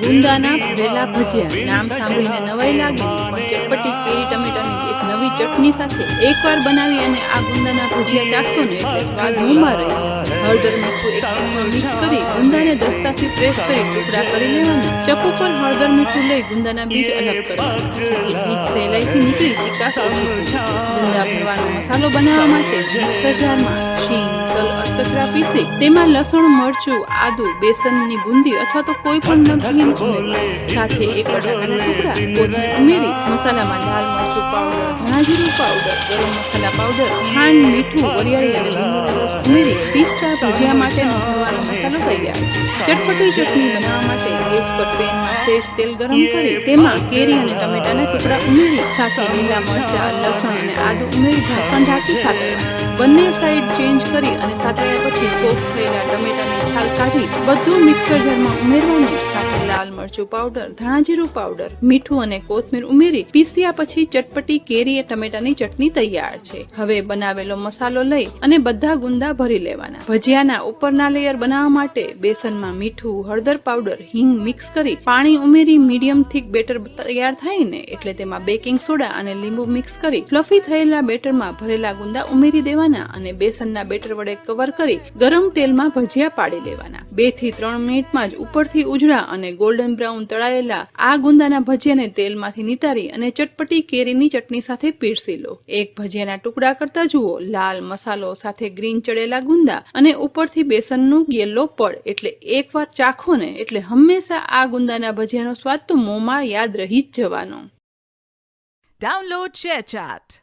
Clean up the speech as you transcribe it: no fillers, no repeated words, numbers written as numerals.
ગુંદાના ભરેલા ભજીયા નામ સાંભળીને નવાઈ લાગે પણ ચટપટી કેરી ટમેટાની એક નવી ચટણી સાથે એકવાર બનાવી અને આ ગુંદાના ભજીયા ચાખશો ને એટલે સ્વાદ મોંમાં રહી જશે। હળદર મીઠું એક ડીશમાં મિક્સ કરી ગુંદાને દસ્તાથી પ્રેસ કરી ટુકડા કરી લેવાના। ચપ્પુ પર હળદર મીઠું લઈ ગુંદાના બીજ અલગ કરવાના જેથી બીજ સહેલાઈથી નીકળી ચીકાશ ઓછી થઈ જશે। ગુંદા ભરવાનો મસાલો બનાવવા માટે મિક્સર જારમાં શીંગ અધકચરા પીસી તેમાં લસણ મરચું આદુ બેસનની બુંદી અથવા તો કોઈ પણ નમકીન સાથે એક બટાકાના ટુકડા કોથમીર ઉમેરી મસાલામાં લાલ મરચું પાવડર ધાણા જીરું પાવડર ગરમ મસાલા પાવડર ખાંડ મીઠું વરિયાળી અને લીંબુનો રસ ઉમેરી પીસતા ભજીયા માટેનો ભરવાનો મસાલો તૈયાર છે। ચટપટી ચટણી બનાવવા માટે ગેસ પર પેનમાં શેષ તેલ ગરમ કરી તેમાં કેરી અને ટમેટાના ટુકડા ઉમેરી સાથે લીલા મરચા લસણ અને આદુ ઉમેરી ઢાંકણ ઢાંકી સાતળવા। બંને સાઈડ ચેન્જ કરી અને સાતળ્યા પછી સોફ્ટ થયેલા ટમેટાની છાલ કાઢી બધું મિક્સર જારમાં ઉમેરવાનું સાથે લાલ મરચું પાવડર ધાણા જીરું પાવડર મીઠું અને કોથમીર ઉમેરી પીસ્યા પછી ચટપટી કેરી ટમેટાની ચટણી તૈયાર છે। હવે બનાવેલો મસાલો લઈ અને બધા ગુંદા ભરી લેવાના। ભજીયાના ઉપરના લેયર બનાવવા માટે બેસનમાં મીઠું હળદર પાવડર હિંગ મિક્સ કરી પાણી ઉમેરી મીડિયમ થીક બેટર તૈયાર થાય ને એટલે તેમાં બેકિંગ સોડા અને લીંબુ મિક્સ કરી ફ્લફી થયેલા બેટરમાં ભરેલા ગુંદા ઉમેરી દેવાના અને બેસનના બેટર વડે કવર કરી ગરમ તેલમાં ભજીયા પાડી લેવાના। 2 થી 3 મિનિટમાં જ ઉપરથી ઉજળા અને ગોલ્ડન બ્રાઉન તળાયેલા આ ગુંદાના ભજીયાને તેલમાંથી નિતારી અને ચટપટી કેરીની ચટણી સાથે પીરસી લો। એક ભજીયાના ટુકડા કરતા જુઓ લાલ મસાલો સાથે ગ્રીન ચડેલા ગુંદા અને ઉપરથી બેસનનું યેલો પડ એટલે એકવાર ચાખો ને એટલે હંમેશા આ ગુંદાના ભજીયાનો સ્વાદ તો મોંમાં યાદ રહી જ જવાનો। Download ShareChat.